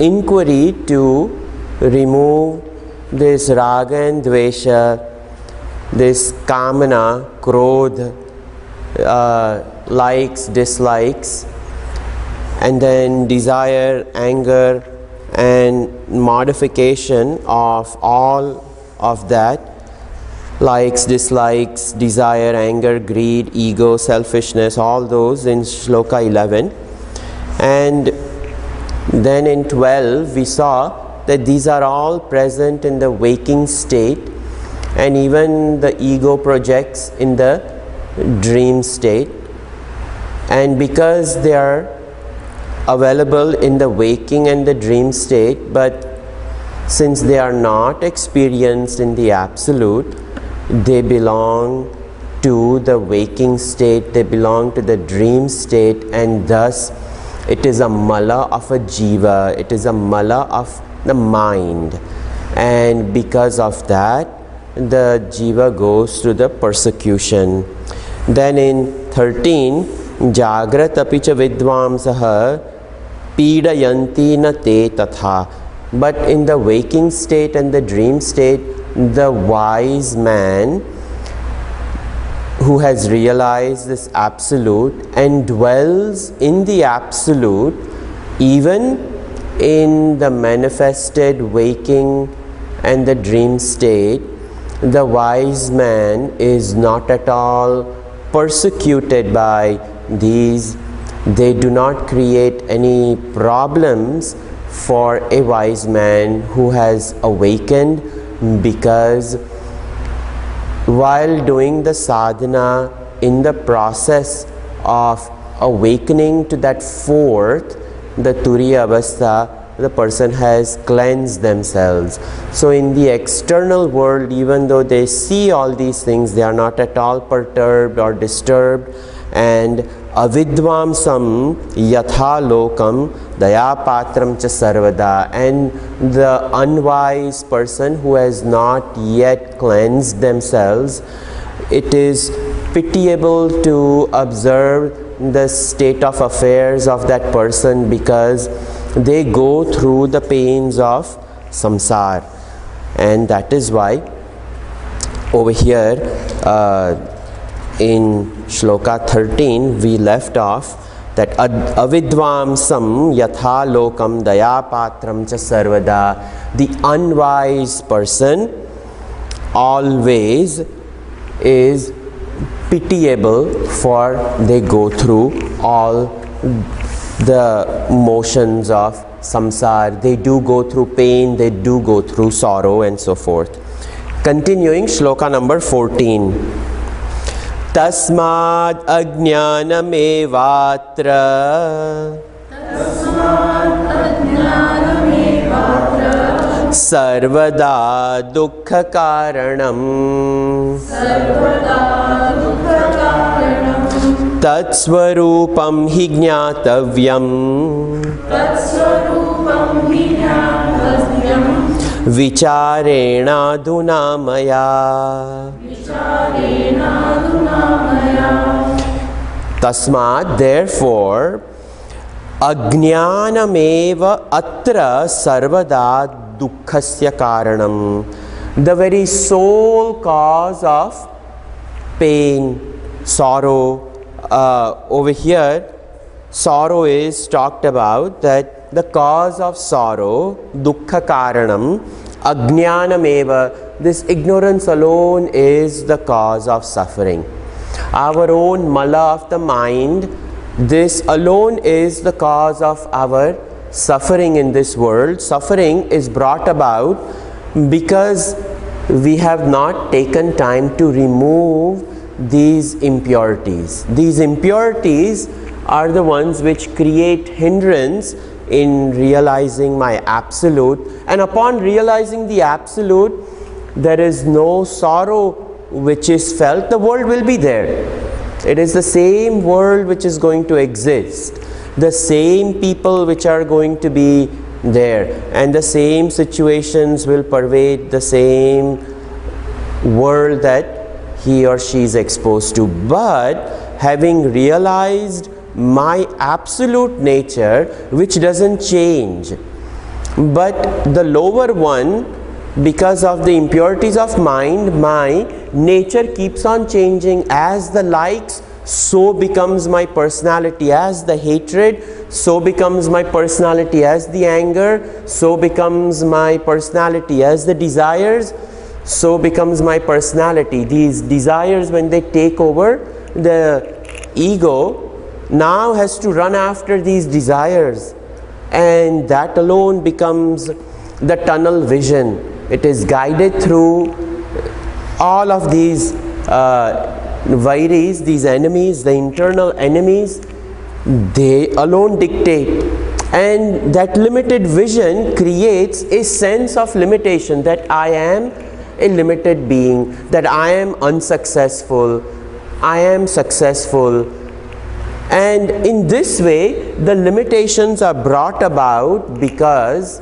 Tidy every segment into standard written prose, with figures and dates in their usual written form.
inquiry to remove this raga and dvesha, this kamana, krodha, likes, dislikes, and then desire, anger, and modification of all of that, likes, dislikes, desire, anger, greed, ego, selfishness, all those in shloka 11. And then in 12 we saw that these are all present in the waking state, and even the ego projects in the dream state. And because they are available in the waking and the dream state, but since they are not experienced in the absolute, they belong to the waking state, they belong to the dream state, and thus it is a mala of a jiva, it is a mala of the mind, and because of that the jiva goes through the persecution. Then in 13, jagrat apicha vidvamsaha pidayanti na te tatha. But in the waking state and the dream state, the wise man who has realized this absolute and dwells in the absolute, even in the manifested waking and the dream state, the wise man is not at all persecuted by these. They do not create any problems for a wise man who has awakened, because while doing the sadhana, in the process of awakening to that fourth, the turiya avastha, the person has cleansed themselves. So in the external world, even though they see all these things, they are not at all perturbed or disturbed. And avidvamsam yatha lokam dayapatram cha sarvada, and the unwise person who has not yet cleansed themselves, it is pitiable to observe the state of affairs of that person, because they go through the pains of samsara. And that is why over here in shloka 13 we left off that avidvamsam yatha lokam dayapatram cha sarvada. The unwise person always is pitiable, for they go through all the motions of samsara. They do go through pain, they do go through sorrow, and so forth. Continuing, shloka number 14. Tasmad ajnanamevatra sarvada dukkha karanam tatsvarupam hi jnatavyam vicharena dhunamaya. Tasmat, therefore, ajnanameva atra sarvada dukkhasya karanam. The very sole cause of pain, sorrow. Over here, sorrow is talked about, that the cause of sorrow, dukkha karanam, ajnanameva, this ignorance alone is the cause of suffering. Our own mala of the mind, this alone is the cause of our suffering in this world. Suffering is brought about because we have not taken time to remove these impurities. These impurities are the ones which create hindrance in realizing my absolute, and upon realizing the absolute, there is no sorrow which is felt. The world will be there. It is the same world which is going to exist, the same people which are going to be there, and the same situations will pervade the same world that he or she is exposed to. But having realized my absolute nature, which doesn't change, But the lower one, because of the impurities of mind, my nature keeps on changing. As the likes, so becomes my personality. As the hatred, so becomes my personality. As the anger, so becomes my personality. As the desires, so becomes my personality. These desires, when they take over, the ego now has to run after these desires, and that alone becomes the tunnel vision. It is guided through all of these vairis, these enemies, the internal enemies. They alone dictate, and that limited vision creates a sense of limitation, that I am a limited being, that I am unsuccessful, I am successful. And in this way, the limitations are brought about because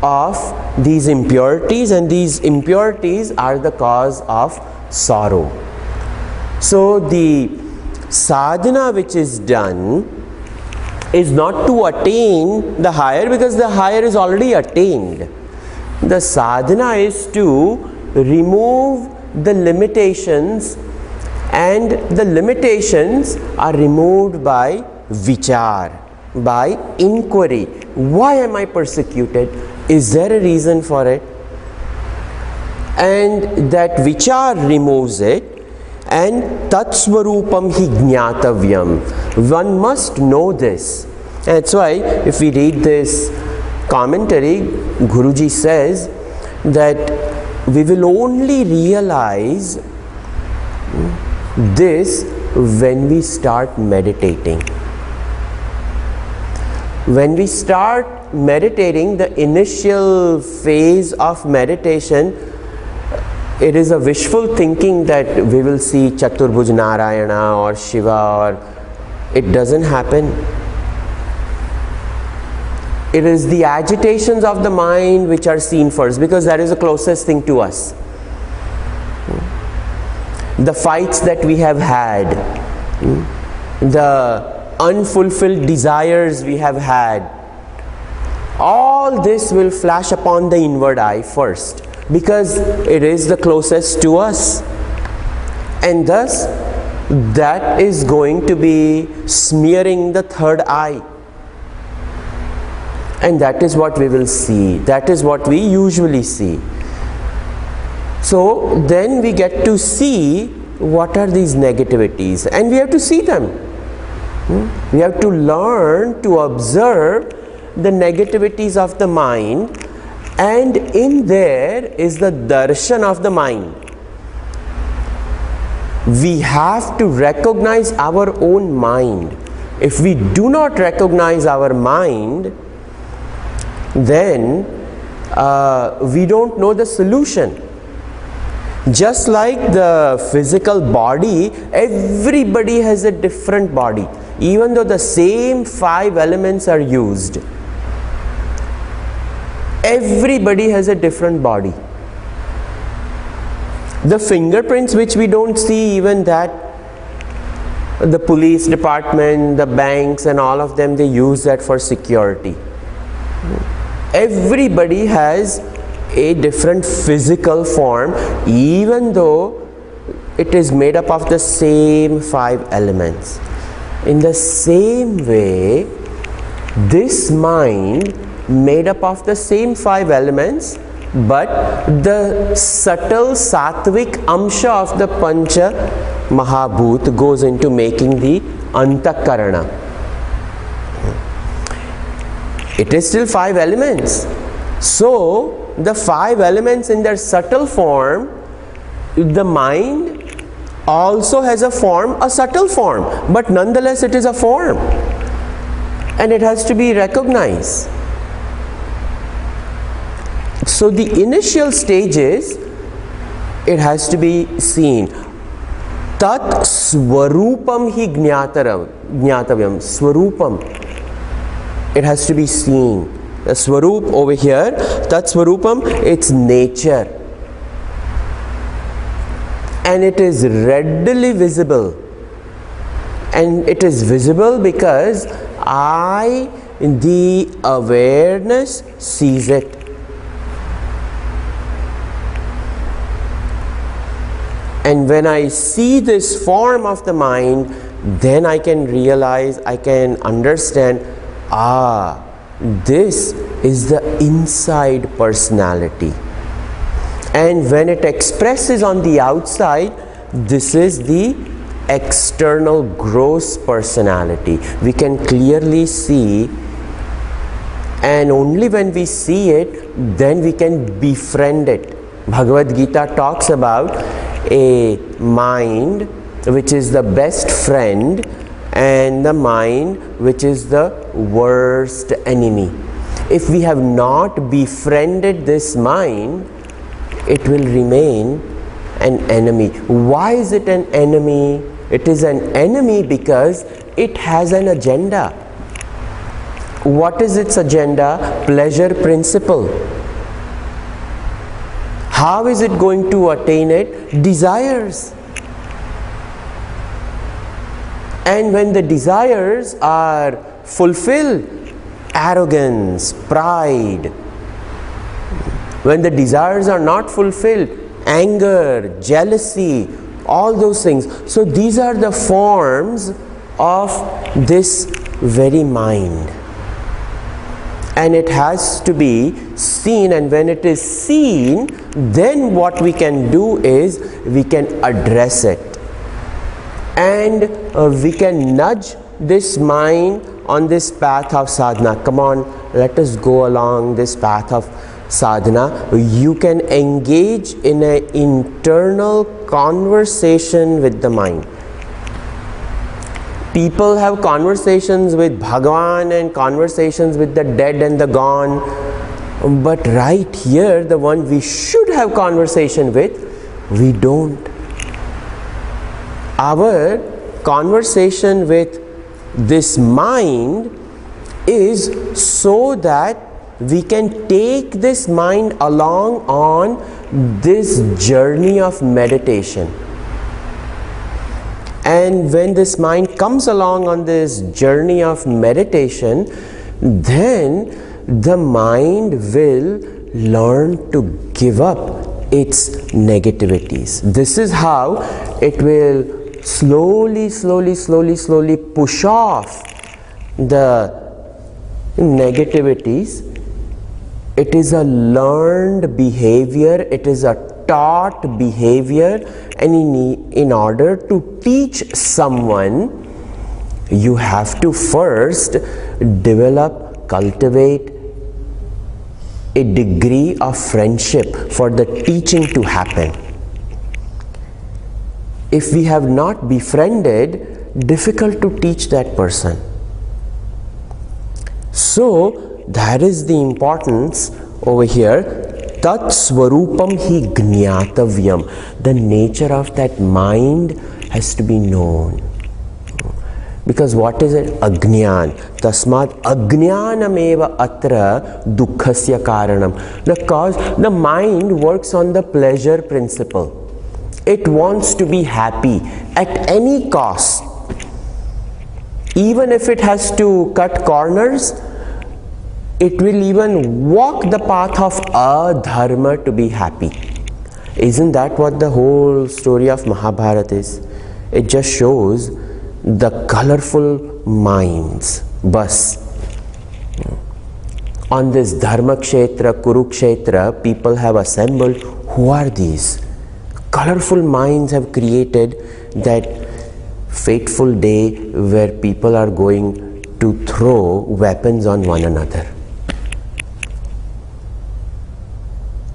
of these impurities, and these impurities are the cause of sorrow. So the sadhana which is done is not to attain the higher, because the higher is already attained. The sadhana is to remove the limitations, and the limitations are removed by vichar, by inquiry. Why am I persecuted? Is there a reason for it? And that vichar removes it, and tatsvarupam hi jnatavyam. One must know this. And that's why if we read this commentary, Guruji says that we will only realize this when we start meditating. When we start meditating, the initial phase of meditation, it is a wishful thinking that we will see Chaturbhuj Narayana or Shiva, or it doesn't happen. It is the agitations of the mind which are seen first, because that is the closest thing to us. The fights that we have had, the unfulfilled desires we have had, all this will flash upon the inward eye first, because it is the closest to us, and thus that is going to be smearing the third eye, and that is what we will see. That is what we usually see. So then we get to see what are these negativities, and we have to see them. We have to learn to observe the negativities of the mind, and in there is the darshan of the mind. We have to recognize our own mind. If we do not recognize our mind, then we don't know the solution. Just like the physical body, everybody has a different body, even though the same 5 elements are used. Everybody has a different body. The fingerprints which we don't see, even that the police department, the banks and all of them, they use that for security. Everybody has a different physical form, even though it is made up of the same 5 elements. In the same way, this mind made up of the same 5 elements, but the subtle sattvic amsha of the pancha mahabhut goes into making the antakarana. It is still 5 elements. So the 5 elements in their subtle form, the mind also has a form, a subtle form, but nonetheless it is a form, and it has to be recognized. So the initial stages, it has to be seen. Tat swarupam hi jnatavyam. Swarupam, it has to be seen. The swarup over here, tat swarupam, it's nature, and it is readily visible. And it is visible because I the awareness sees it. And when I see this form of the mind, then I can realize, I can understand, this is the inside personality. And when it expresses on the outside, this is the external gross personality. We can clearly see, and only when we see it, then we can befriend it. Bhagavad Gita talks about a mind which is the best friend and the mind which is the worst enemy. If we have not befriended this mind, it will remain an enemy. Why is it an enemy? It is an enemy because it has an agenda. What is its agenda? Pleasure principle. How is it going to attain it? Desires. And when the desires are fulfilled, arrogance, pride. When the desires are not fulfilled, anger, jealousy, all those things. So these are the forms of this very mind. And it has to be seen, and when it is seen, then what we can do is we can address it. And we can nudge this mind on this path of sadhana. Come on, let us go along this path of sadhana. You can engage in an internal conversation with the mind. People have conversations with Bhagavan and conversations with the dead and the gone. But right here, the one we should have conversation with, we don't. Our conversation with this mind is so that we can take this mind along on this journey of meditation. And when this mind comes along on this journey of meditation, then the mind will learn to give up its negativities. This is how it will slowly push off the negativities. It is a learned behavior, it is a taught behavior, and in order to teach someone, you have to first develop, cultivate a degree of friendship for the teaching to happen. If we have not befriended, difficult to teach that person. So that is the importance over here. Tat swarupam hi jnatavyam. The nature of that mind has to be known. Because what is it? Ajnyan. Tasmat ajnanameva atra dukkhasya karanam. Because the mind works on the pleasure principle. It wants to be happy at any cost. Even if it has to cut corners, it will even walk the path of adharma to be happy. Isn't that what the whole story of Mahabharata is? It just shows the colorful minds. Bas. On this Dharma Kshetra, Kurukshetra, people have assembled. Who are these? Colorful minds have created that fateful day where people are going to throw weapons on one another.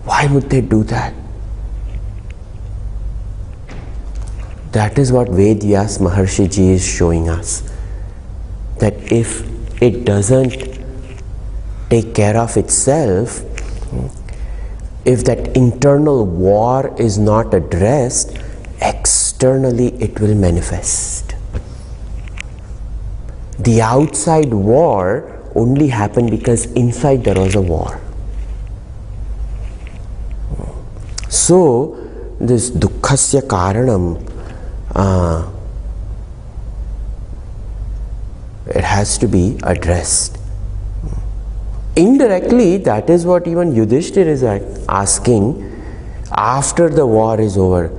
Why would they do that? That is what Vedyas Maharshi Ji is showing us. That if it doesn't take care of itself, if that internal war is not addressed, externally it will manifest. The outside war only happened because inside there was a war. So this dukkhasya karanam, it has to be addressed. Indirectly, that is what even Yudhishthir is asking after the war is over.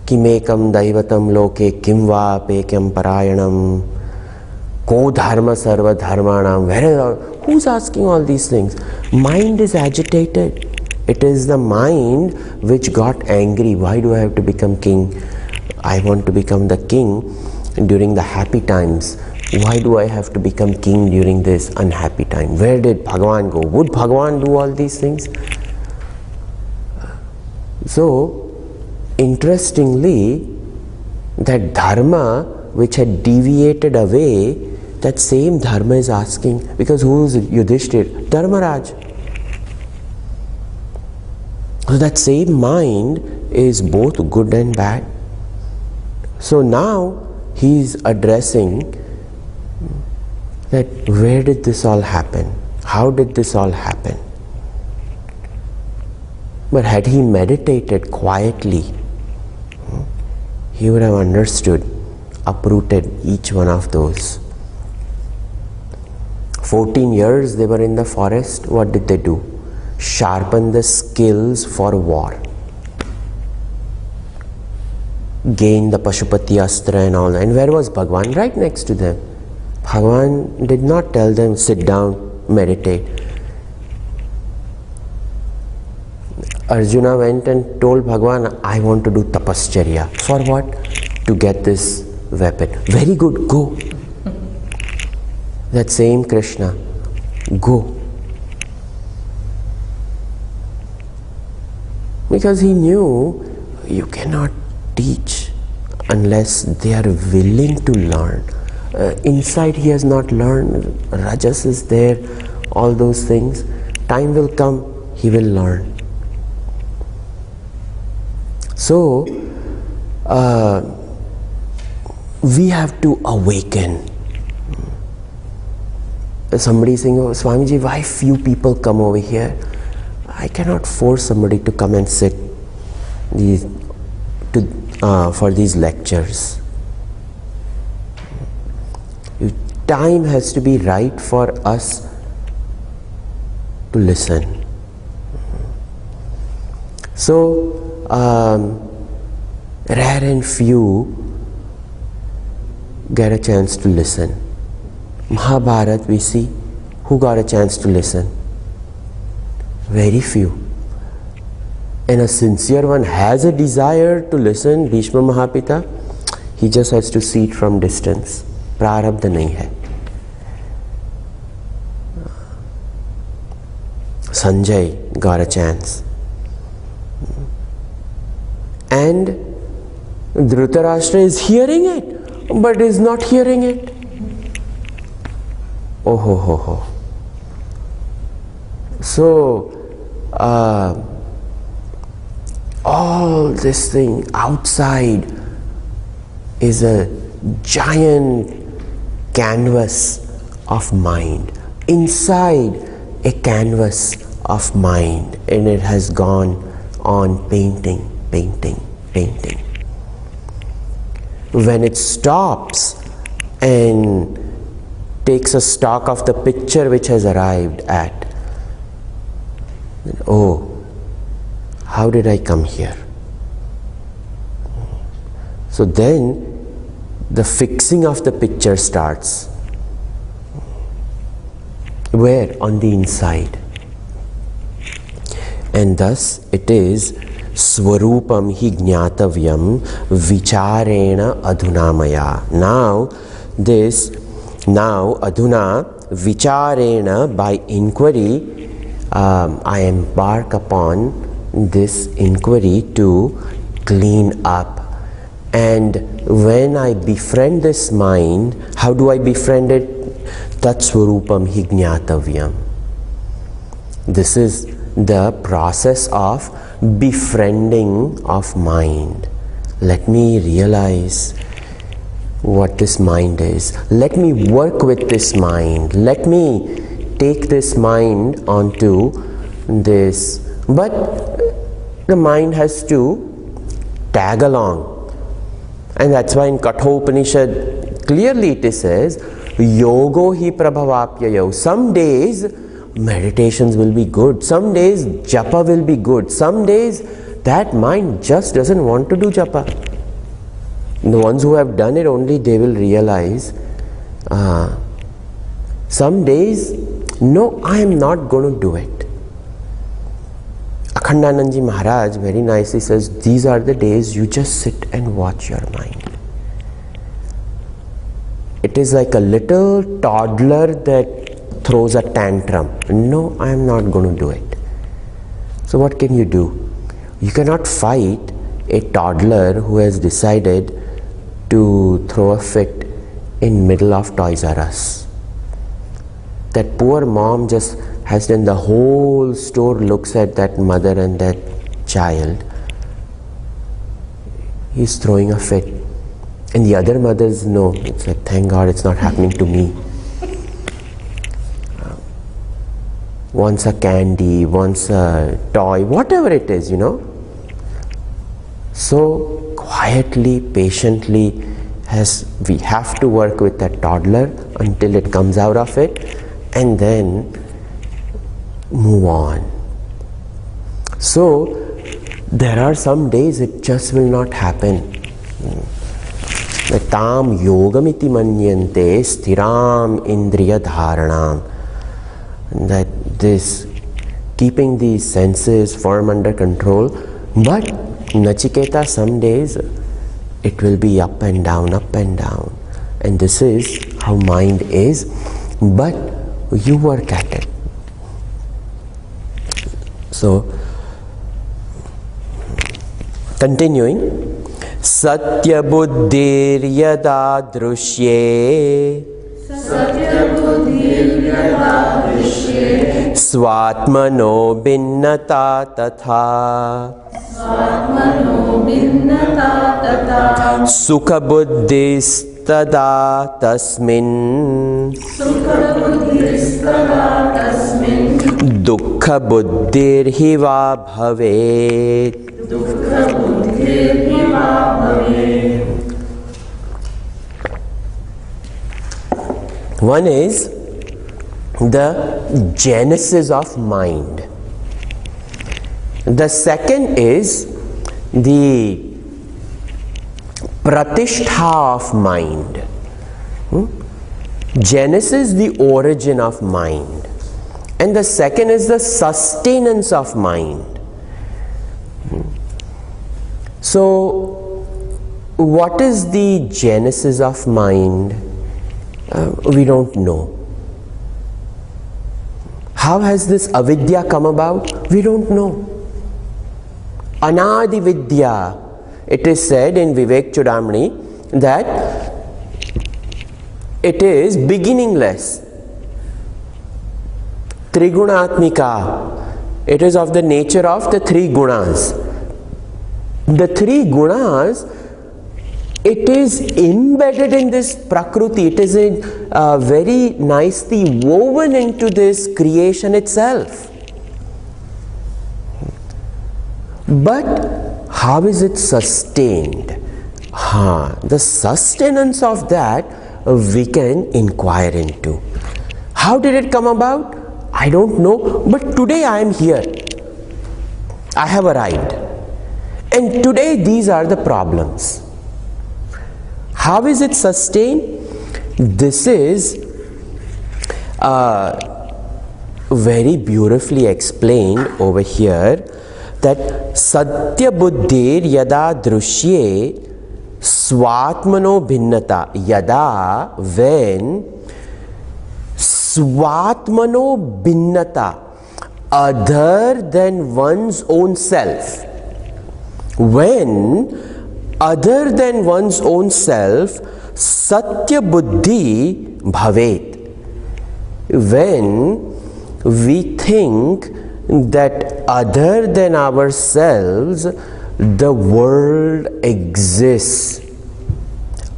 Kimekam daivatam loke kimva pekam parayanam ko dharma sarva dharmanam. Who's asking all these things? Mind is agitated. It is the mind which got angry. Why do I have to become king? I want to become the king during the happy times. Why do I have to become king during this unhappy time? Where did Bhagavan go? Would Bhagavan do all these things? So, interestingly, that dharma which had deviated away, that same dharma is asking, because who is Yudhishthir? Dharmaraj. So that same mind is both good and bad. So now he is addressing that where did this all happen? How did this all happen? But had he meditated quietly, he would have understood, uprooted each one of those. 14 years they were in the forest. What did they do? Sharpen the skills for war. Gain the Pashupati Astra and all that. And where was Bhagavan? Right next to them. Bhagavan did not tell them, sit down, meditate. Arjuna went and told Bhagavan, I want to do tapascharya. For what? To get this weapon. Very good, go. That same Krishna, go. Because he knew you cannot teach unless they are willing to learn. Inside he has not learned. Rajas is there, all those things. Time will come, he will learn. So, we have to awaken. Somebody is saying, oh, Swamiji, why few people come over here? I cannot force somebody to come and sit for these lectures. Time has to be right for us to listen. So, rare and few get a chance to listen. Mahabharata, we see, who got a chance to listen? Very few. And a sincere one has a desire to listen, Bhishma Mahapita, he just has to see it from distance. Prarabdha nahi hai. Sanjay got a chance. And Dhritarashtra is hearing it, but is not hearing it. Oh ho ho ho. So, all this thing outside is a giant canvas of mind. Inside a canvas of mind, and it has gone on painting, painting, painting. When it stops and takes a stock of the picture which has arrived at, oh, how did I come here? So then the fixing of the picture starts. Where? On the inside. And thus it is Swarupam hi jnatavyam vicharena adhunamaya. Now adhuna vicharena, by inquiry, I embark upon this inquiry to clean up. And when I befriend this mind, how do I befriend it? Tat swarupam hi jnatavyam. This is the process of befriending of mind. Let me realize what this mind is. Let me work with this mind. Let me take this mind onto this. But the mind has to tag along. And that's why in Kathopanishad clearly it says, Yogo hi prabhavapyayo. Some days meditations will be good. Some days japa will be good. Some days that mind just doesn't want to do japa. The ones who have done it only, they will realize some days, no, I am not going to do it. Akhandanandji Maharaj very nicely says, these are the days you just sit and watch your mind. It is like a little toddler that throws a tantrum. No, I am not going to do it. So what can you do? You cannot fight a toddler who has decided to throw a fit in middle of Toys R Us. That poor mom just has done, the whole store looks at that mother and that child. He's throwing a fit. And the other mothers know. It's like, thank God it's not happening to me. Wants a candy, wants a toy, whatever it is, So quietly, patiently, we have to work with that toddler until it comes out of it, and then move on. So there are some days it just will not happen. Tam yogamiti manyante sthiram indriya dharanam. That this keeping these senses firm under control. But Nachiketa, some days it will be up and down, and this is how mind is, but you work at it. So continuing, Satya buddhir yada drusye Swatmano binnata tatha Sukha buddhistada tasmin Dukkha buddhir hiva bhavet. One is the genesis of mind. The second is the pratishtha of mind. Genesis, the origin of mind. And the second is the sustenance of mind. So, what is the genesis of mind? We don't know. How has this avidya come about? We don't know. Anadi vidya. It is said in Vivek Chudamani that it is beginningless. Trigunatmika. It is of the nature of the three gunas. The three gunas, it is embedded in this Prakriti. It is very nicely woven into this creation itself. But how is it sustained? The sustenance of that we can inquire into. How did it come about? I don't know, but today I am here. I have arrived. And today these are the problems. How is it sustained? This is very beautifully explained over here, that Satya buddhir yada drushye swatmano bhinnata. Yada, when swatmano bhinnata, other than one's own self. When other than one's own self, Satya buddhi bhavet. When we think that other than ourselves the world exists,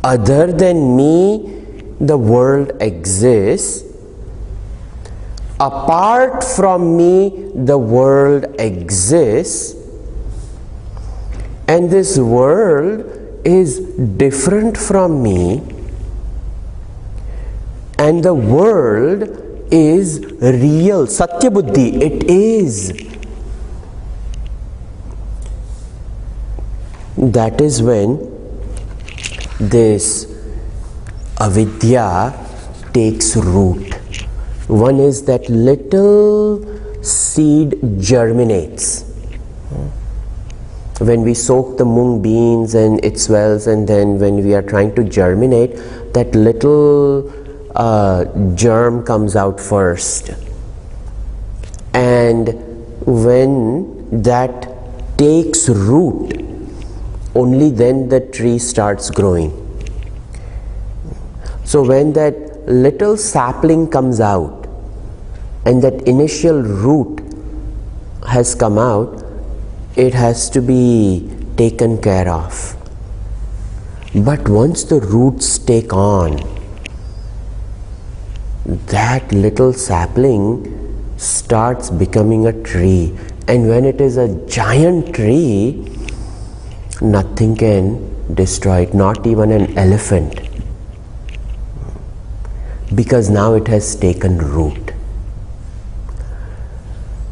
other than me the world exists, apart from me the world exists, and this world is different from me, and the world is real. Satya Buddhi, it is. That is when this avidya takes root. One is that little seed germinates. When we soak the mung beans and it swells, and then when we are trying to germinate, that little germ comes out first. And when that takes root, only then the tree starts growing. So when that little sapling comes out and that initial root has come out, it has to be taken care of. But once the roots take on, that little sapling starts becoming a tree. And when it is a giant tree, nothing can destroy it, not even an elephant, because now it has taken root.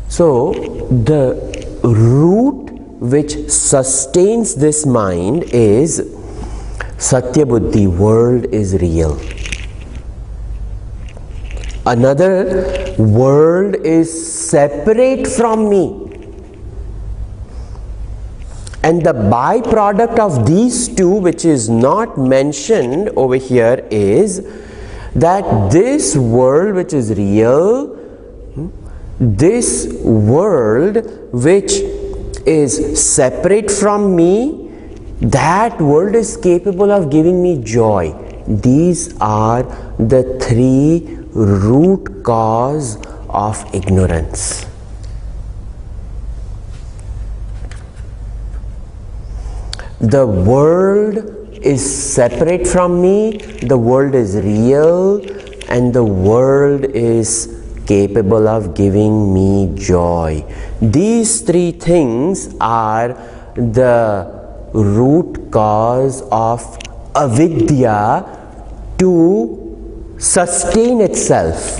So the root which sustains this mind is Satya Buddhi, world is real. Another, world is separate from me. And the byproduct of these two, which is not mentioned over here, is that this world which is real, this world which is separate from me, that world is capable of giving me joy. These are the three root cause of ignorance. The world is separate from me, the world is real, and the world is capable of giving me joy. These three things are the root cause of avidya to sustain itself.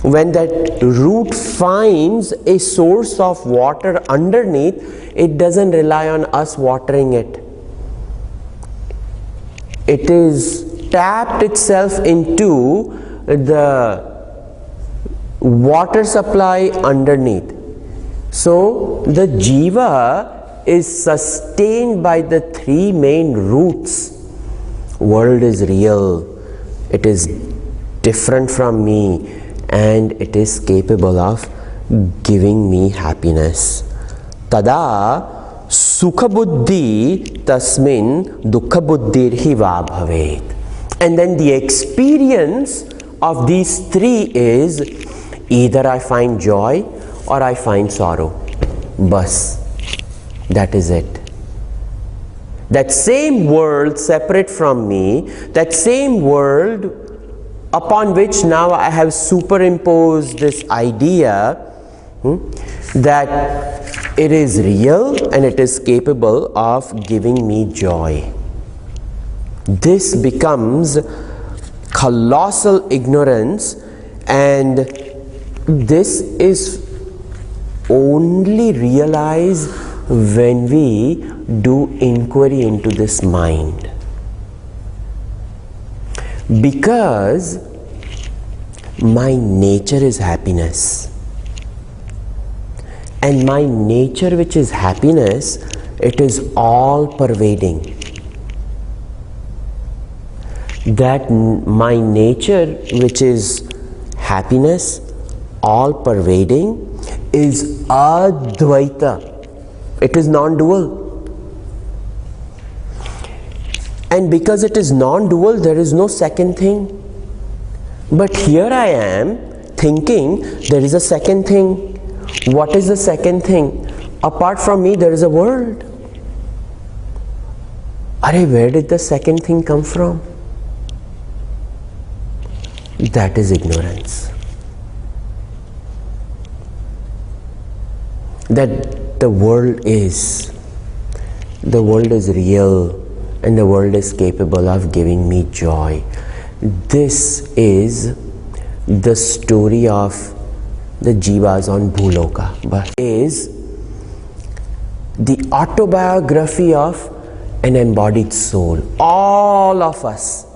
When that root finds a source of water underneath, it doesn't rely on us watering it. It is tapped itself into the water supply underneath. So the jiva is sustained by the three main roots. World is real, it is different from me, and it is capable of giving me happiness. Tada sukha buddhi tasmin dukha buddhirhi va bhavet. And then the experience of these three is either I find joy or I find sorrow. Bas, that is it. That same world separate from me, that same world upon which now I have superimposed this idea that it is real and it is capable of giving me joy. This becomes colossal ignorance, and this is only realized when we do inquiry into this mind. Because my nature is happiness, and my nature which is happiness, it is all pervading. That my nature which is happiness, all pervading, is advaita. It is non-dual. And because it is non-dual, there is no second thing. But here I am thinking there is a second thing. What is the second thing? Apart from me, there is a world. Where did the second thing come from? That is ignorance. That the world is real, and the world is capable of giving me joy. This is the story of the jivas on Bhuloka, but is the autobiography of an embodied soul. All of us,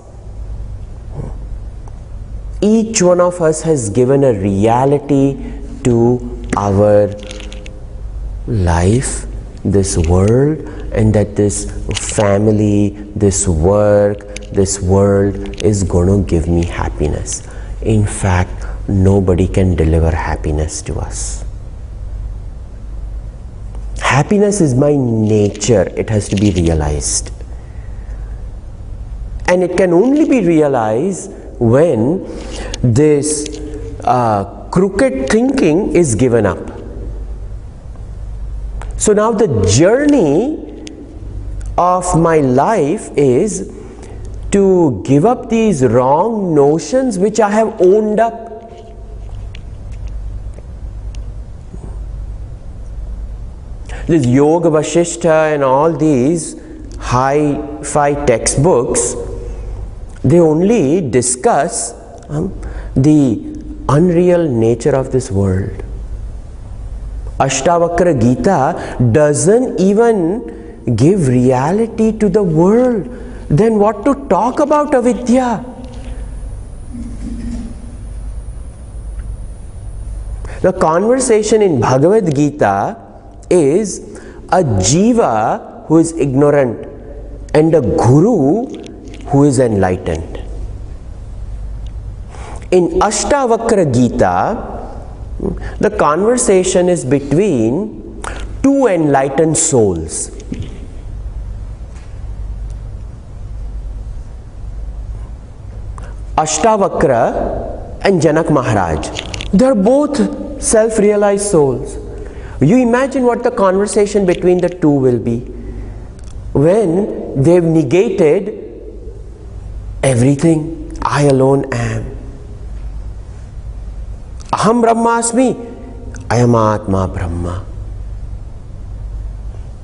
each one of us has given a reality to our life, this world, and that this family, this work, this world is going to give me happiness. In fact, nobody can deliver happiness to us. Happiness is by nature, it has to be realized. And it can only be realized when this crooked thinking is given up. So now the journey of my life is to give up these wrong notions which I have owned up. This Yoga Vasishtha and all these hi-fi textbooks, they only discuss the unreal nature of this world. Ashtavakra Gita doesn't even give reality to the world. Then what to talk about avidya? The conversation in Bhagavad Gita is a jiva who is ignorant and a guru who is enlightened. In Ashtavakra Gita, the conversation is between two enlightened souls. Ashtavakra and Janak Maharaj. They are both self-realized souls. You imagine what the conversation between the two will be when they've negated everything. I alone am. Aham Brahmasmi, I am Atma Brahma.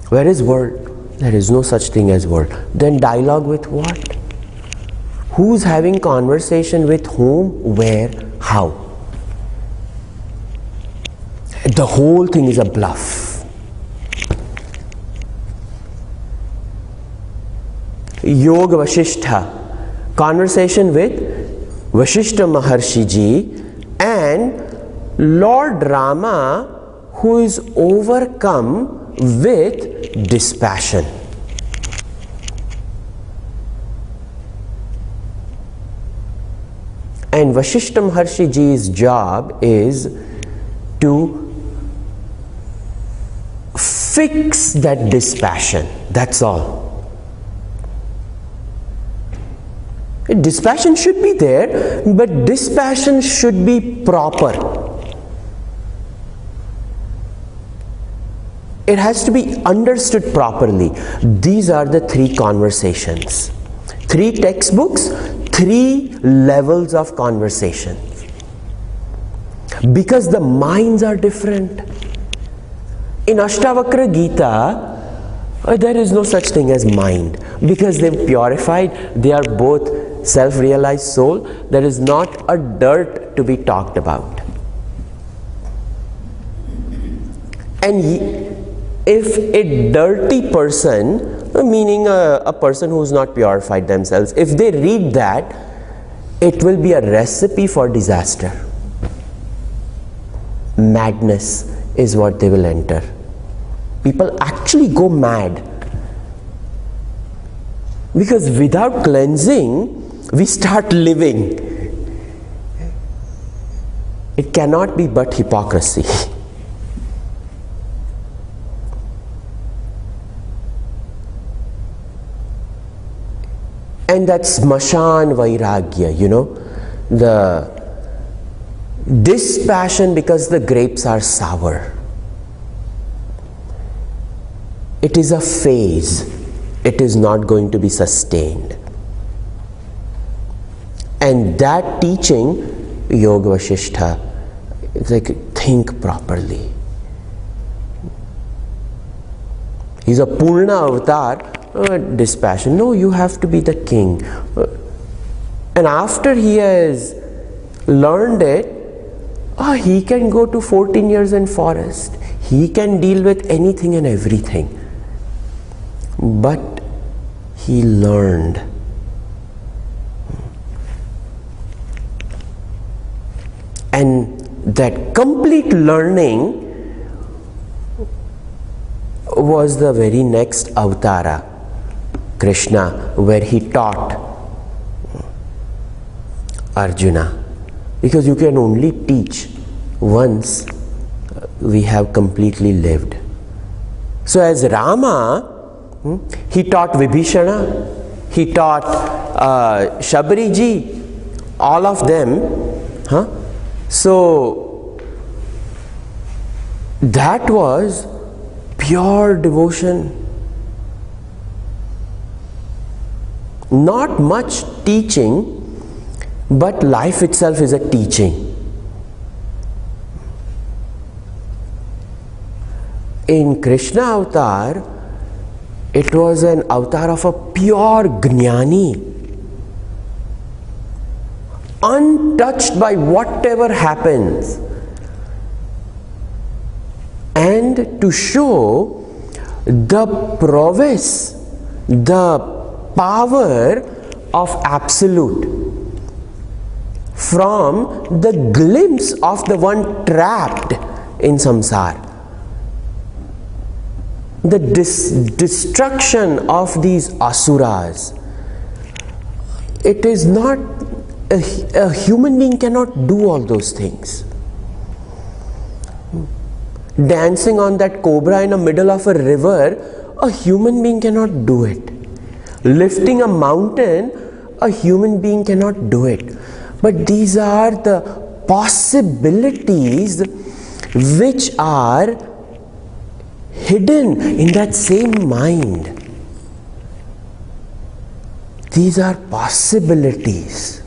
Where is world? There is no such thing as world. Then dialogue with what? Who's having conversation with whom, where, how? The whole thing is a bluff. Yoga Vasishtha, conversation with Vasishtha Maharshi Ji and Lord Rama, who is overcome with dispassion. And Vasishtha Maharshi Ji's job is to fix that dispassion. That's all. Dispassion should be there, but dispassion should be proper. It has to be understood properly. These are the three conversations. Three textbooks, three levels of conversation. Because the minds are different. In Ashtavakra Gita, there is no such thing as mind. Because they've purified, they are both self-realized soul. There is not a dirt to be talked about. And if a dirty person, meaning a person who is not purified themselves, if they read that, it will be a recipe for disaster. Madness is what they will enter. People actually go mad. Because without cleansing, we start living. It cannot be but hypocrisy. And that's Smashan Vairagya, the dispassion because the grapes are sour. It is a phase. It is not going to be sustained. And that teaching, Yoga Vasishtha, it's like think properly. He's a Purna avatar, dispassion. No, you have to be the king. And after he has learned it, he can go to 14 years in forest. He can deal with anything and everything. But he learned. And that complete learning was the very next avatara, Krishna, where he taught Arjuna. Because you can only teach once we have completely lived. So as Rama, he taught Vibhishana, he taught Shabariji, all of them. So that was pure devotion. Not much teaching, but life itself is a teaching. In Krishna avatar, it was an avatar of a pure Jnani, untouched by whatever happens, and to show the prowess, the power of Absolute from the glimpse of the one trapped in samsara. The destruction of these asuras. It is not, a human being cannot do all those things. Dancing on that cobra in the middle of a river, a human being cannot do it. Lifting a mountain, a human being cannot do it. But these are the possibilities which are hidden in that same mind. These are possibilities.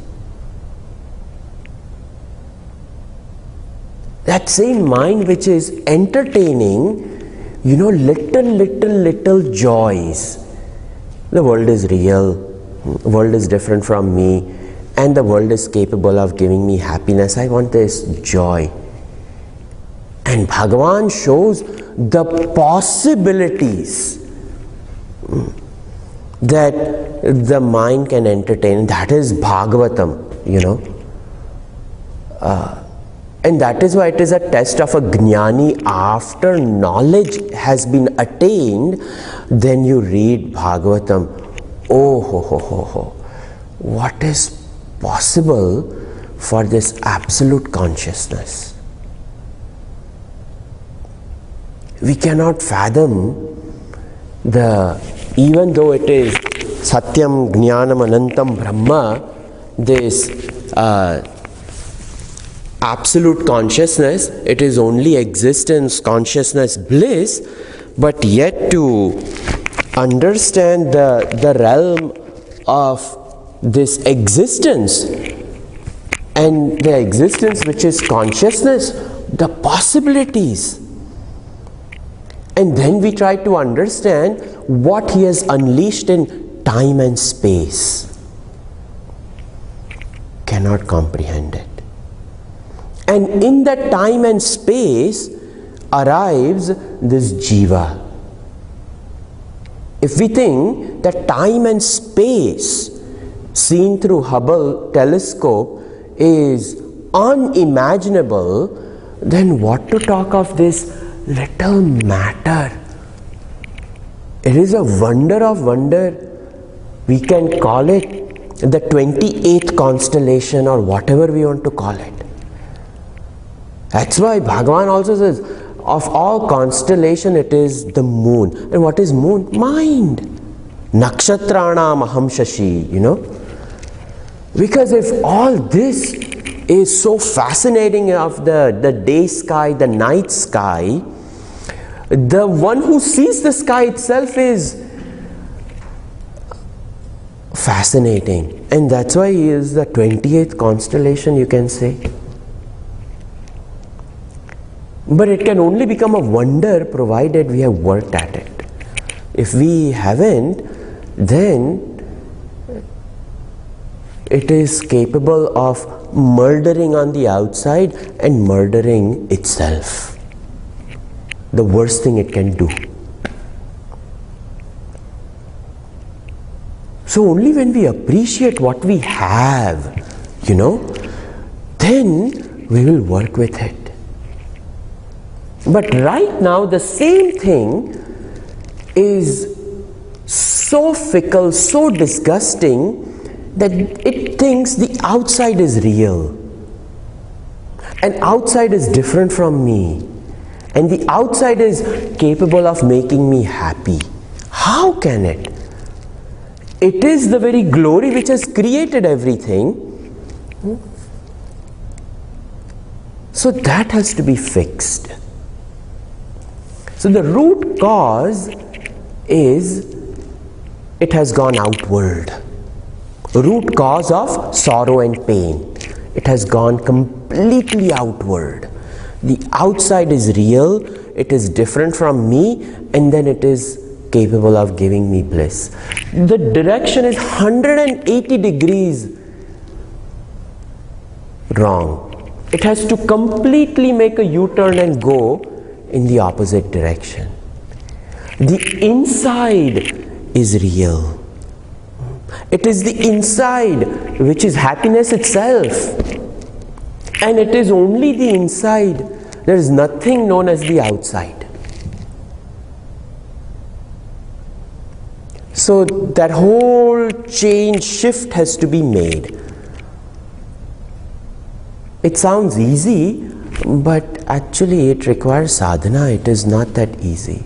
That same mind which is entertaining, little joys. The world is real, the world is different from me, and the world is capable of giving me happiness. I want this joy. And Bhagavan shows the possibilities that the mind can entertain. That is Bhagavatam, and that is why it is a test of a Jnani. After knowledge has been attained, then you read Bhagavatam. What is possible for this absolute consciousness? We cannot fathom even though it is Satyam Jnanam Anantam Brahma, this absolute consciousness, it is only existence, consciousness, bliss, but yet to understand the realm of this existence, and the existence which is consciousness, the possibilities. And then we try to understand what he has unleashed in time and space. Cannot comprehend it. And in that time and space arrives this jiva. If we think that time and space seen through Hubble telescope is unimaginable, then what to talk of this little matter? It is a wonder of wonder. We can call it the 28th constellation or whatever we want to call it. That's why Bhagavan also says, of all constellation it is the moon. And what is moon? Mind. Nakshatranam aham shashi, Because if all this is so fascinating of the day sky, the night sky, the one who sees the sky itself is fascinating. And that's why he is the 28th constellation, you can say. But it can only become a wonder provided we have worked at it. If we haven't, then It is capable of murdering on the outside and murdering itself. The worst thing it can do. So only when we appreciate what we have, then we will work with it. But right now the same thing is so fickle, so disgusting, that it thinks the outside is real. And outside is different from me. And the outside is capable of making me happy. How can it? It is the very glory which has created everything. So that has to be fixed. So the root cause is it has gone outward. Root cause of sorrow and pain. It has gone completely outward. The outside is real, it is different from me, and then it is capable of giving me bliss. The direction is 180 degrees wrong. It has to completely make a U-turn and go in the opposite direction. The inside is real. It is the inside which is happiness itself. And it is only the inside. There is nothing known as the outside. So that whole change, shift has to be made. It sounds easy, but actually it requires sadhana. It is not that easy.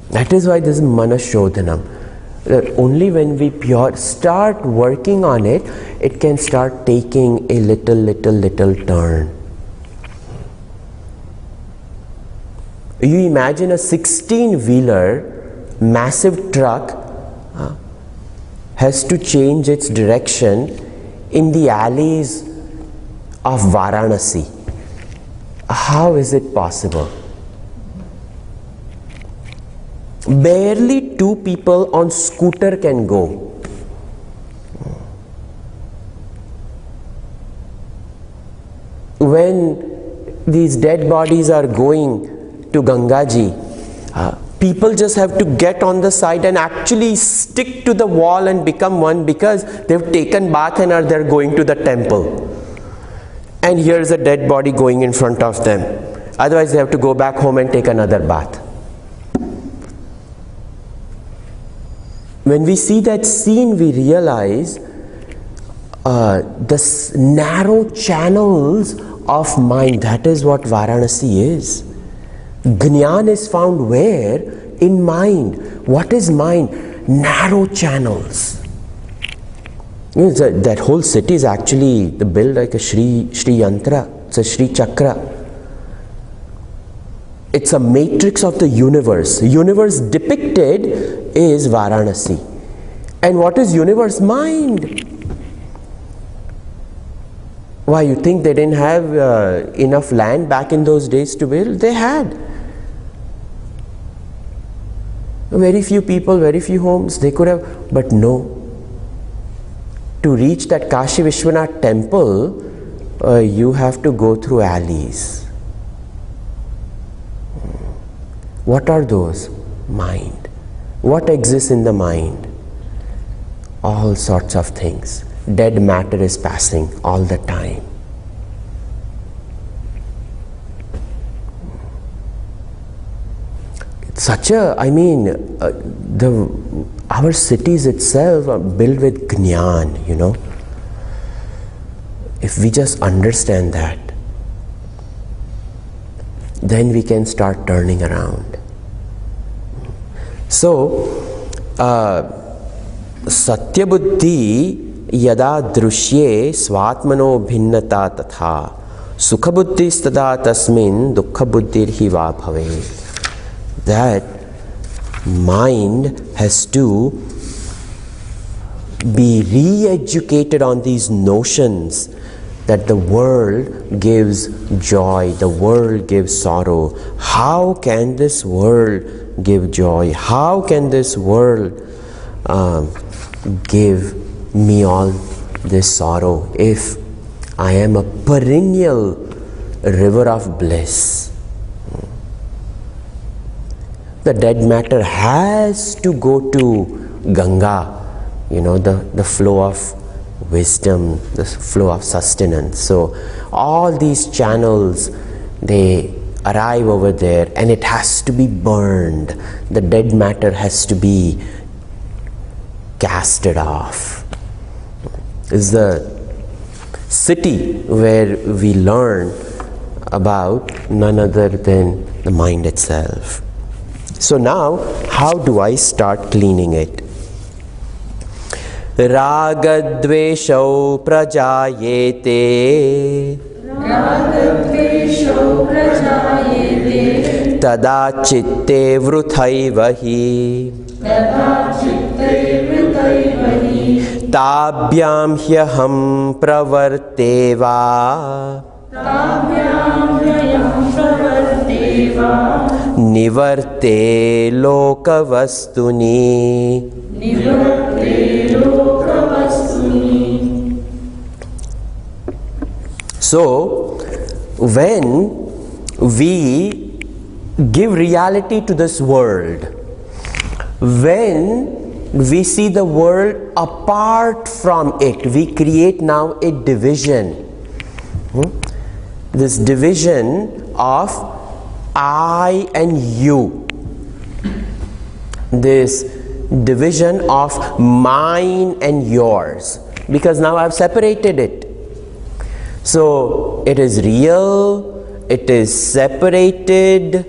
That is why this is Manah Shodanam. That only when we start working on it, it can start taking a little turn. You imagine a 16-wheeler, massive truck has to change its direction in the alleys of Varanasi. How is it possible? Barely 2 people on scooter can go. When these dead bodies are going to Gangaji, people just have to get on the side and actually stick to the wall and become one, because they've taken bath and they're going to the temple. And here's a dead body going in front of them. Otherwise they have to go back home and take another bath. When we see that scene, we realize the narrow channels of mind. That is what Varanasi is. Jnana is found where? In mind. What is mind? Narrow channels. That whole city is actually built like a Shri Yantra. It's a Shri Chakra. It's a matrix of the universe. Universe depicted is Varanasi. And what is universe? Mind. Why, you think they didn't have enough land back in those days to build? They had. Very few people, very few homes, they could have, but no. To reach that Kashi Vishwanath temple, you have to go through alleys. What are those? Mind. What exists in the mind? All sorts of things. Dead matter is passing all the time. It's such a, our cities itself are built with Jnana, If we just understand that, then we can start turning around. So, Satya Buddhi yada drushye svatmano bhinnata tatha sukha buddhi stada tasmin dukkha buddhir hi va bhave. That mind has to be re-educated on these notions that the world gives joy, the world gives sorrow. How can this world give joy? How can this world give me all this sorrow if I am a perennial river of bliss? The dead matter has to go to Ganga, the flow of wisdom, the flow of sustenance. So all these channels, they arrive over there, and it has to be burned. The dead matter has to be casted off. Is the city where we learn about none other than the mind itself. So now, how do I start cleaning it? Ragadveshau prajayete tada chitte vruthaivahi ताभ्याम ह्यहम प्रवर्तेवा निवर्ते लोकवस्तुनि. So when we give reality to this world, when we see the world apart from it, we create now a division. This division of I and you. This division of mine and yours. Because now I've separated it. So it is real, it is separated,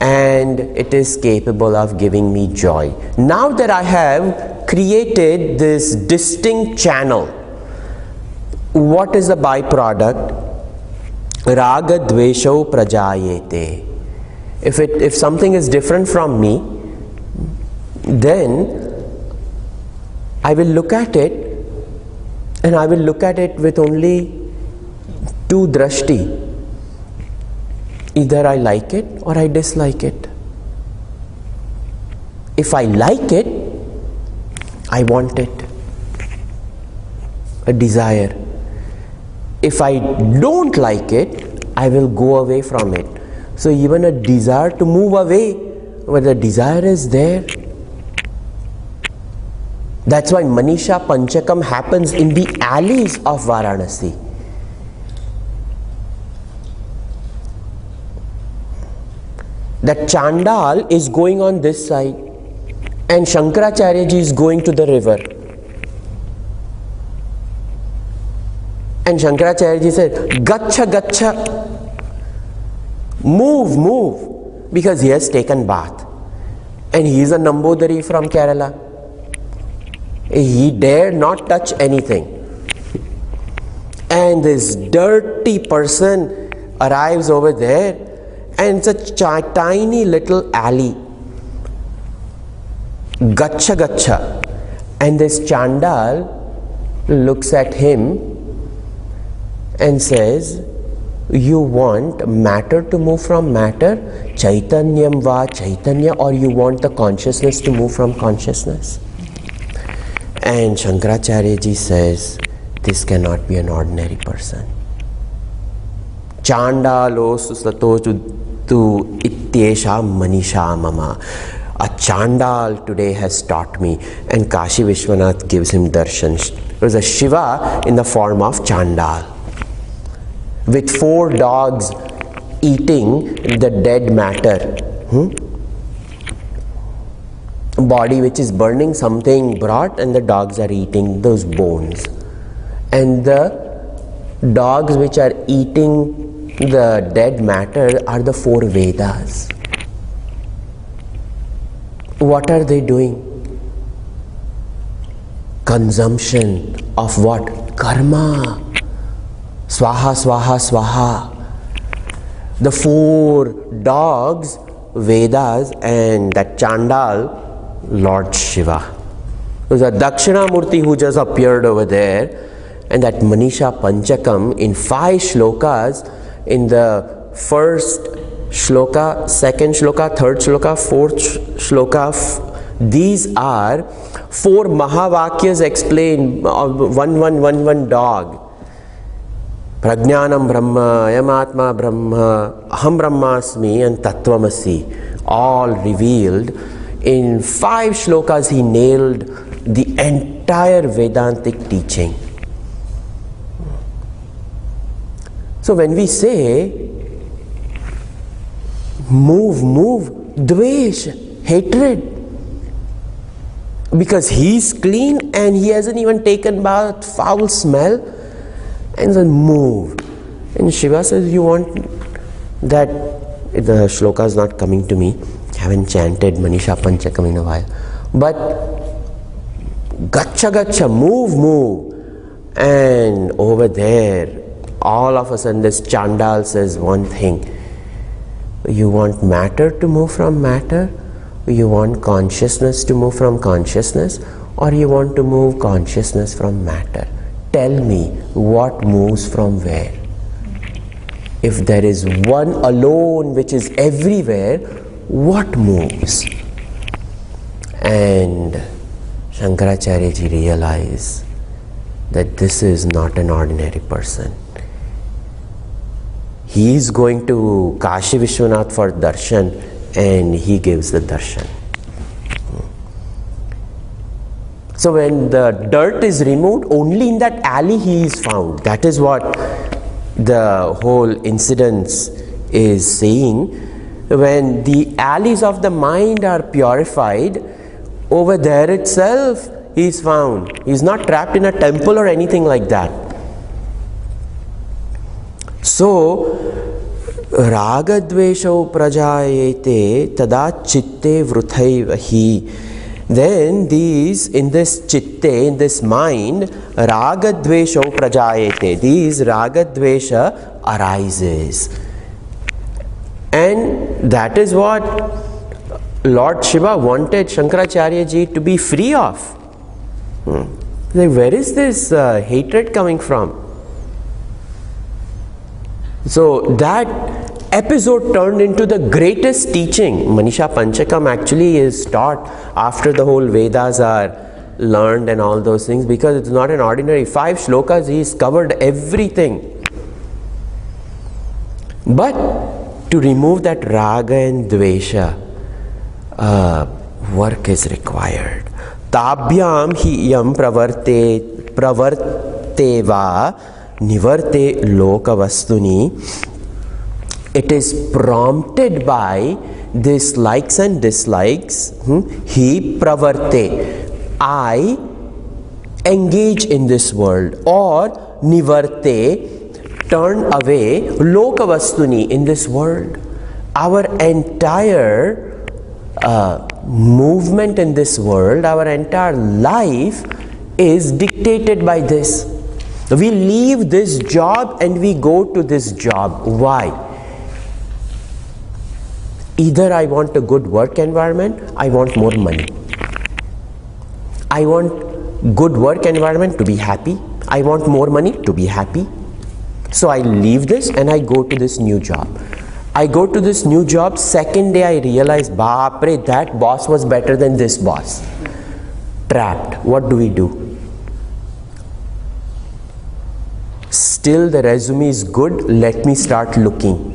and it is capable of giving me joy. Now that I have created this distinct channel, what is the byproduct? Raga dveshau prajayete. If something is different from me, then I will look at it, and I will look at it with only two drashti. Either I like it or I dislike it. If I like it, I want it. A desire. If I don't like it, I will go away from it. So even a desire to move away, where the desire is there. That's why Manisha Panchakam happens in the alleys of Varanasi. That Chandal is going on this side, and Shankaracharya ji is going to the river. And Shankaracharya ji said, Gacha, Gacha, move, move, because he has taken bath. And he is a Nambodari from Kerala. He dare not touch anything. And this dirty person arrives over there, and it's a tiny little alley. Gacha, Gacha. And this Chandal looks at him and says, you want matter to move from matter, Chaitanyam va Chaitanya, or you want the consciousness to move from consciousness? And Shankaracharya ji says, this cannot be an ordinary person. Chandalo susato tu ityesha manisha mama. A Chandal today has taught me. And Kashi Vishwanath gives him darshan. There was a Shiva in the form of Chandal, with 4 dogs eating the dead matter. Body which is burning, something brought, and the dogs are eating those bones. And the dogs which are eating the dead matter are the 4 Vedas. What are they doing? Consumption of what? Karma. Swaha, swaha, swaha. The 4 dogs, Vedas, and that Chandal, Lord Shiva. There's a Dakshinamurti who just appeared over there, and that Manisha Panchakam in 5 shlokas, in the first shloka, second shloka, third shloka, fourth shloka, these are 4 Mahavakyas explain, 1111 dog. Prajnanam Brahma, Ayamatma Brahma, Aham Brahmasmi and Tattvamasi, all revealed. In 5 shlokas he nailed the entire Vedantic teaching. So when we say move, dvesh, hatred, because he's clean and he hasn't even taken bath, foul smell, and then move. And Shiva says, you want that? The shloka is not coming to me. Haven't chanted Manisha Panchakam in a while. But gacha, move. And over there, all of a sudden this Chandal says one thing. You want matter to move from matter? You want consciousness to move from consciousness? Or you want to move consciousness from matter? Tell me what moves from where. If there is one alone which is everywhere, what moves? And Shankaracharya ji realized that this is not an ordinary person. He is going to Kashi Vishwanath for darshan, and he gives the darshan. So when the dirt is removed, only in that alley he is found. That is what the whole incidence is saying. When the alleys of the mind are purified, over there itself he is found. He is not trapped in a temple or anything like that. So, ragadveshau prajayete tada chitte vruthaivahi. Then these, in this chitte, in this mind, ragadveshau prajayete. These ragadvesha arises. And that is what Lord Shiva wanted Shankaracharya ji to be free of. Where is this hatred coming from? So that episode turned into the greatest teaching. Manisha Panchakam actually is taught after the whole Vedas are learned and all those things, because it's not an ordinary 5 shlokas. He's covered everything. But to remove that raga and dvesha, work is required. Tabhyam hi yam pravarteva nivarte lokavastuni. It is prompted by this likes and dislikes. He pravarte, I engage in this world, or nivarte, turn away, lokavastuni, in this world. Our entire movement in this world, our entire life is dictated by this. We leave this job and we go to this job. Why? Either I want a good work environment, I want more money. I want good work environment to be happy. I want more money to be happy. So I leave this and I go to this new job. I go to this new job, second day I realize, Baapre, that boss was better than this boss. Trapped. What do? Still the resume is good, let me start looking.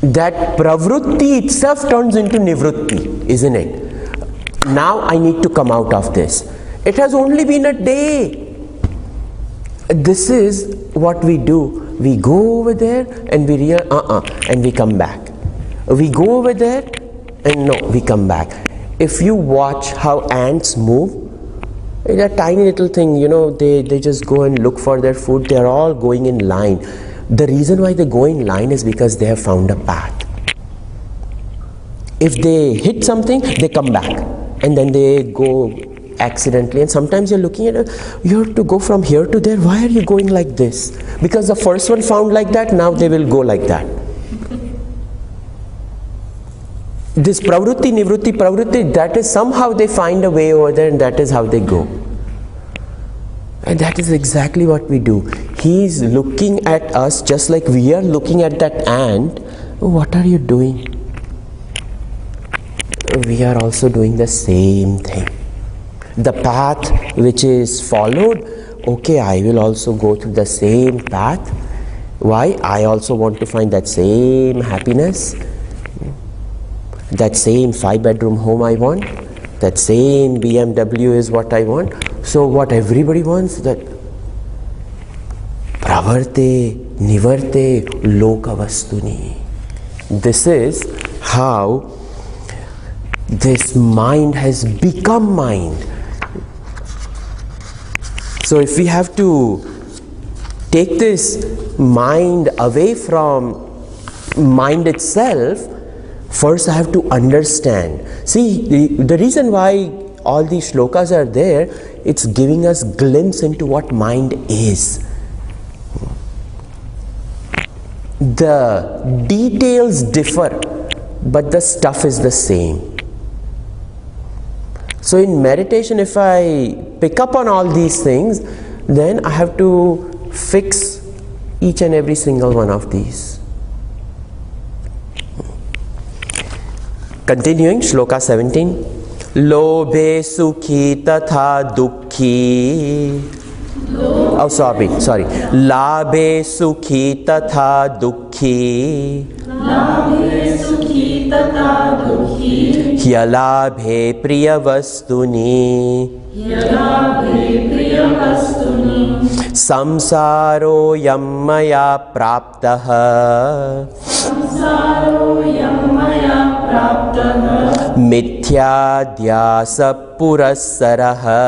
That pravrutti itself turns into nivrutti, isn't it? Now I need to come out of this. It has only been a day. This is what we do. We go over there and we and we come back. We go over there and no, we come back. If you watch how ants move, it's a tiny little thing, they just go and look for their food. They are all going in line. The reason why they go in line is because they have found a path. If they hit something, they come back and then they go accidentally. And sometimes you're looking at it, you have to go from here to there. Why are you going like this? Because the first one found like that, now they will go like that. This pravrutti, nivrutti, pravrutti, that is somehow they find a way over there and that is how they go. And that is exactly what we do. He is looking at us just like we are looking at that ant. What are you doing? we are also doing the same thing. The path which is followed, okay, I will also go through the same path. Why? I also want to find that same happiness, that same 5-bedroom home I want, that same BMW is what I want. So what everybody wants, that pravarte nivarte lokavastuni. This is how this mind has become mind. So if we have to take this mind away from mind itself, first I have to understand. See, the reason why all these shlokas are there, it's giving us glimpse into what mind is. The details differ, but the stuff is the same. So in meditation, if I pick up on all these things, then I have to fix each and every single one of these. Continuing, shloka 17. Lobhe sukhi tatha dukhi. Oh, sorry. Labhe sukhi tatha dukhi. Labhe sukhi tatha dukhi. Hyalabhe priya vastuni. Hyalabhe priya vastuni. Samsaro yammaya praptaha. Samsaro yammaya praptaha. Mithya dhyasa purassaraha.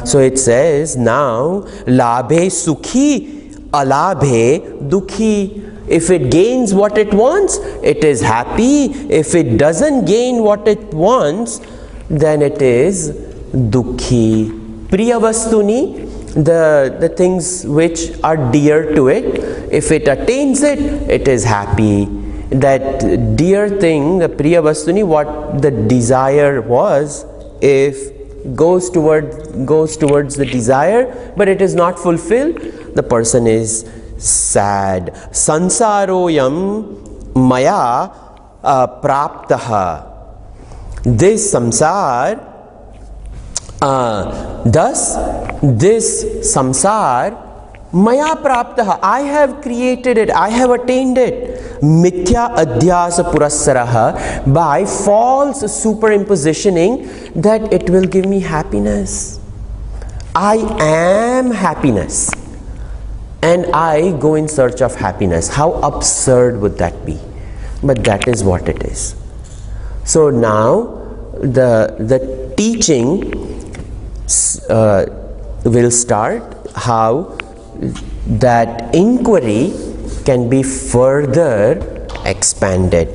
So it says now, labhe sukhi, alabhe dukhi. If it gains what it wants, it is happy. If it doesn't gain what it wants, then it is dukhi. Priya vastuni, the things which are dear to it. If it attains it, it is happy. That dear thing, the priya vastuni, what the desire was, if goes towards the desire, but it is not fulfilled, the person is sad. Sansaroyam maya praptaha. This samsar, thus this samsar, maya praptaha, I have created it, I have attained it. Mithya adhyasa purassaraha, by false superimpositioning that it will give me happiness. I am happiness and I go in search of happiness. How absurd would that be? But that is what it is. So now the teaching will start, how that inquiry can be further expanded,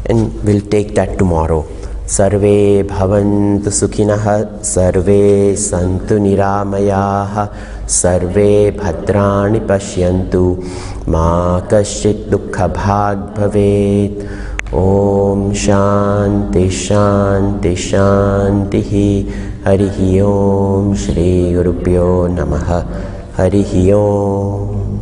and we'll take that tomorrow. Sarve bhavantu sukhinah, sarve santu niramayaha, sarve bhadrani pashyantu, ma kaschit dukkha bhag bhavet. Om shanti shanti shanti. Harihi Om. Shri Gurubhyo Namaha. Harihi Om.